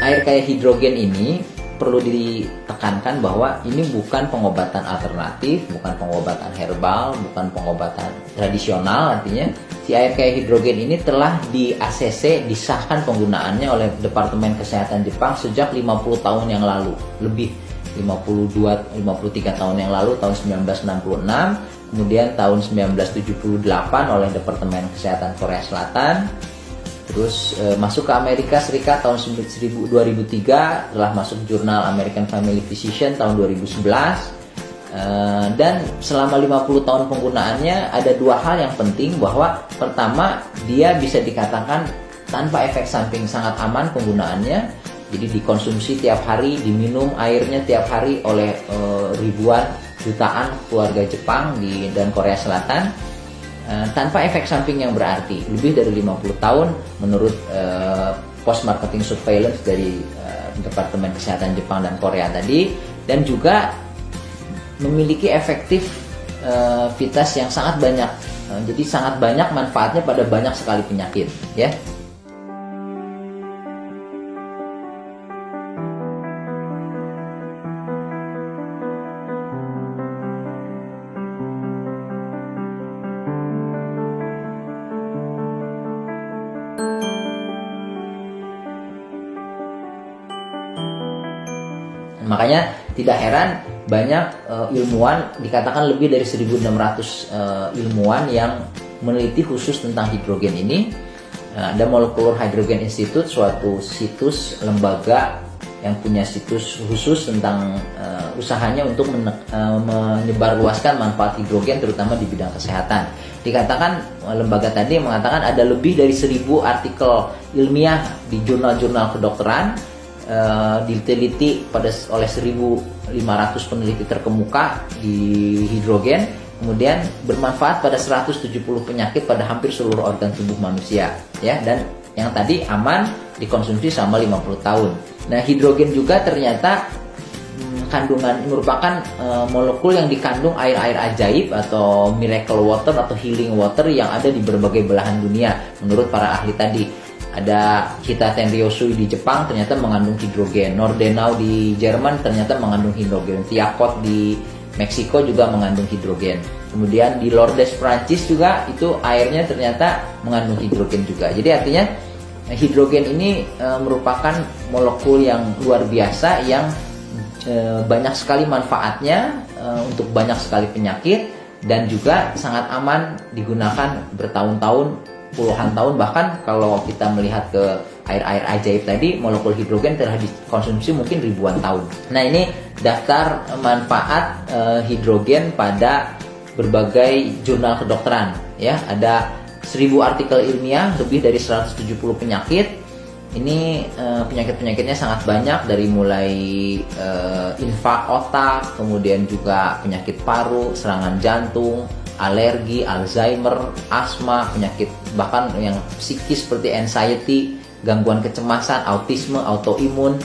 air kaya hidrogen ini perlu ditekankan bahwa ini bukan pengobatan alternatif, bukan pengobatan herbal, bukan pengobatan tradisional. Artinya si air kaya hidrogen ini telah di ACC, disahkan penggunaannya oleh Departemen Kesehatan Jepang sejak 50 tahun yang lalu, lebih 53 tahun yang lalu, tahun 1966, kemudian tahun 1978 oleh Departemen Kesehatan Korea Selatan. Terus masuk ke Amerika Serikat tahun 2003, telah masuk jurnal American Family Physician tahun 2011. Dan selama 50 tahun penggunaannya ada dua hal yang penting, bahwa pertama, dia bisa dikatakan tanpa efek samping, sangat aman penggunaannya. Jadi dikonsumsi tiap hari, diminum airnya tiap hari oleh ribuan jutaan keluarga Jepang dan Korea Selatan. Tanpa efek samping yang berarti, lebih dari 50 tahun menurut post marketing surveillance dari Departemen Kesehatan Jepang dan Korea tadi, dan juga memiliki efektivitas yang sangat banyak. Jadi sangat banyak manfaatnya pada banyak sekali penyakit, ya. Makanya tidak heran banyak ilmuwan, dikatakan lebih dari 1.600 ilmuwan yang meneliti khusus tentang hidrogen ini. Ada Molecular Hydrogen Institute, suatu situs lembaga yang punya situs khusus tentang usahanya untuk menyebarluaskan manfaat hidrogen terutama di bidang kesehatan. Dikatakan lembaga tadi mengatakan ada lebih dari 1.000 artikel ilmiah di jurnal-jurnal kedokteran, diteliti oleh 1.500 peneliti terkemuka di hidrogen, kemudian bermanfaat pada 170 penyakit pada hampir seluruh organ tubuh manusia, ya, dan yang tadi aman dikonsumsi selama 50 tahun. Nah, hidrogen juga ternyata kandungan merupakan molekul yang dikandung air-air ajaib atau miracle water atau healing water yang ada di berbagai belahan dunia menurut para ahli tadi. Ada Kita Tenryosui di Jepang ternyata mengandung hidrogen, Nordenau di Jerman ternyata mengandung hidrogen, Thiacot di Meksiko juga mengandung hidrogen. Kemudian di Lourdes Prancis juga itu airnya ternyata mengandung hidrogen juga. Jadi artinya hidrogen ini merupakan molekul yang luar biasa yang banyak sekali manfaatnya untuk banyak sekali penyakit, dan juga sangat aman digunakan bertahun-tahun, puluhan tahun. Bahkan kalau kita melihat ke air-air ajaib tadi, molekul hidrogen telah dikonsumsi mungkin ribuan tahun. Nah, ini daftar manfaat hidrogen pada berbagai jurnal kedokteran, ya. Ada 1.000 artikel ilmiah, lebih dari 170 penyakit. Ini penyakit-penyakitnya sangat banyak, dari mulai infak otak, kemudian juga penyakit paru, serangan jantung, alergi, Alzheimer, asma, penyakit bahkan yang psikis seperti anxiety, gangguan kecemasan, autisme, autoimun,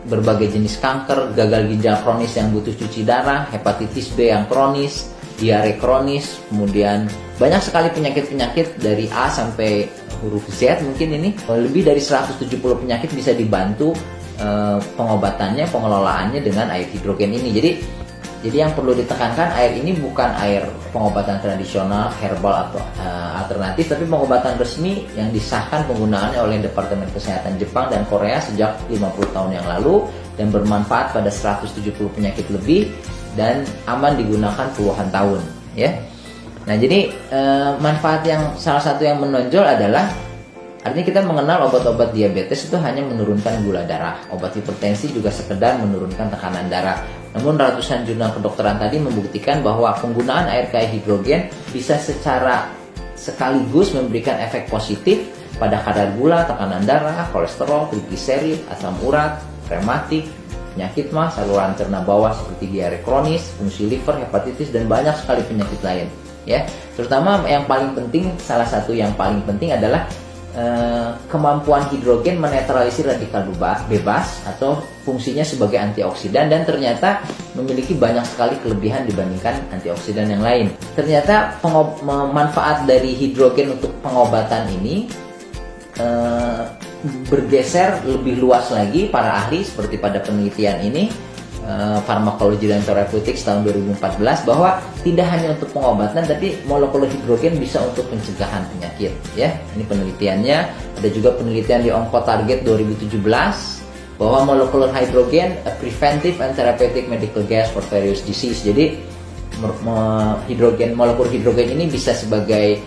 berbagai jenis kanker, gagal ginjal kronis yang butuh cuci darah, hepatitis B yang kronis, diare kronis, kemudian banyak sekali penyakit-penyakit dari A sampai huruf Z mungkin ini. Lebih dari 170 penyakit bisa dibantu pengobatannya, pengelolaannya dengan air hidrogen ini. Jadi yang perlu ditekankan, air ini bukan air pengobatan tradisional, herbal atau alternatif, tapi pengobatan resmi yang disahkan penggunaannya oleh Departemen Kesehatan Jepang dan Korea sejak 50 tahun yang lalu, dan bermanfaat pada 170 penyakit lebih, dan aman digunakan puluhan tahun, ya. Nah, jadi manfaat yang salah satu yang menonjol adalah, artinya kita mengenal obat-obat diabetes itu hanya menurunkan gula darah, obat hipertensi juga sekedar menurunkan tekanan darah. Namun ratusan jurnal kedokteran tadi membuktikan bahwa penggunaan air kaya hidrogen bisa secara sekaligus memberikan efek positif pada kadar gula, tekanan darah, kolesterol, trigliserid, asam urat, rematik, penyakit mah, saluran cerna bawah seperti diare kronis, fungsi liver, hepatitis, dan banyak sekali penyakit lain, ya. Terutama yang paling penting, salah satu yang paling penting adalah kemampuan hidrogen menetralisir radikal bebas atau fungsinya sebagai antioksidan, dan ternyata memiliki banyak sekali kelebihan dibandingkan antioksidan yang lain. Ternyata manfaat dari hidrogen untuk pengobatan ini bergeser lebih luas lagi para ahli seperti pada penelitian ini Pharmacology dan Therapeutics tahun 2014 bahwa tidak hanya untuk pengobatan tapi molekuler hidrogen bisa untuk pencegahan penyakit ya. Ini penelitiannya. Ada juga penelitian di Oncotarget 2017 bahwa molekuler hidrogen a preventive and therapeutic medical gas for various disease. Jadi molekul hidrogen ini bisa sebagai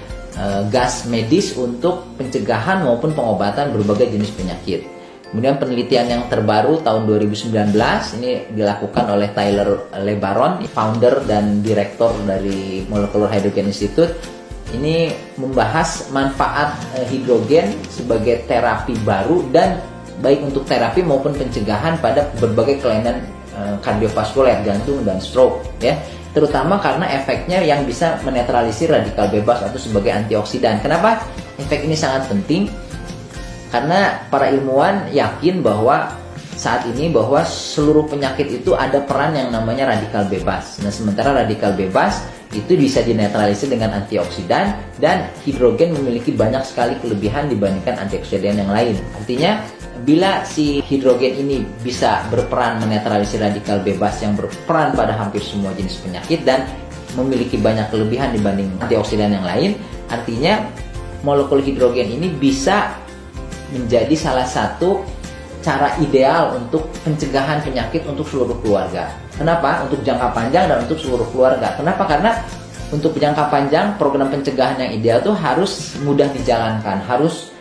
gas medis untuk pencegahan maupun pengobatan berbagai jenis penyakit. Kemudian penelitian yang terbaru tahun 2019 ini dilakukan oleh Tyler LeBaron, founder dan direktur dari Molecular Hydrogen Institute. Ini membahas manfaat hidrogen sebagai terapi baru dan baik untuk terapi maupun pencegahan pada berbagai kelainan kardiovaskuler, jantung dan stroke ya. Terutama karena efeknya yang bisa menetralisir radikal bebas atau sebagai antioksidan. Kenapa efek ini sangat penting? Karena para ilmuwan yakin bahwa saat ini bahwa seluruh penyakit itu ada peran yang namanya radikal bebas. Nah, sementara radikal bebas itu bisa dinetralisir dengan antioksidan dan hidrogen memiliki banyak sekali kelebihan dibandingkan antioksidan yang lain. Artinya, bila si hidrogen ini bisa berperan menetralisir radikal bebas yang berperan pada hampir semua jenis penyakit dan memiliki banyak kelebihan dibanding antioksidan yang lain, artinya molekul hidrogen ini bisa menjadi salah satu cara ideal untuk pencegahan penyakit untuk seluruh keluarga. Kenapa? Untuk jangka panjang dan untuk seluruh keluarga. Kenapa? Karena untuk jangka panjang program pencegahan yang ideal itu harus mudah dijalankan, harus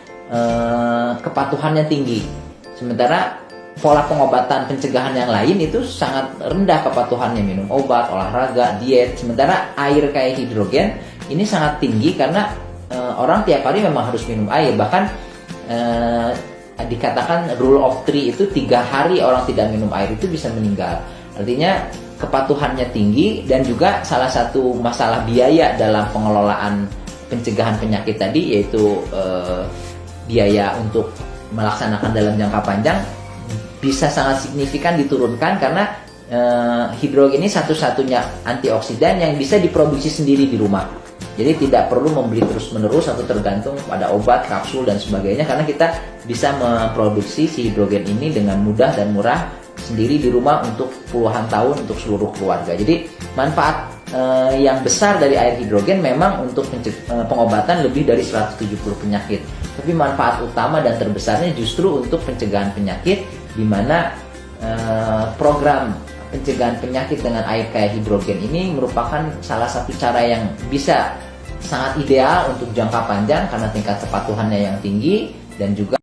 kepatuhannya tinggi. Sementara pola pengobatan pencegahan yang lain itu sangat rendah kepatuhannya, minum obat, olahraga, diet. Sementara air kayak hidrogen ini sangat tinggi karena orang tiap hari memang harus minum air. Bahkan dikatakan rule of three itu 3 hari orang tidak minum air itu bisa meninggal. Artinya kepatuhannya tinggi dan juga salah satu masalah biaya dalam pengelolaan pencegahan penyakit tadi yaitu biaya untuk melaksanakan dalam jangka panjang bisa sangat signifikan diturunkan karena hidrogen ini satu-satunya antioksidan yang bisa diproduksi sendiri di rumah. Jadi tidak perlu membeli terus-menerus atau tergantung pada obat, kapsul dan sebagainya karena kita bisa memproduksi si hidrogen ini dengan mudah dan murah sendiri di rumah untuk puluhan tahun untuk seluruh keluarga. Jadi manfaat yang besar dari air hidrogen memang untuk pengobatan lebih dari 170 penyakit. Tapi manfaat utama dan terbesarnya justru untuk pencegahan penyakit di mana program pencegahan penyakit dengan air kayak hidrogen ini merupakan salah satu cara yang bisa sangat ideal untuk jangka panjang karena tingkat kepatuhannya yang tinggi dan juga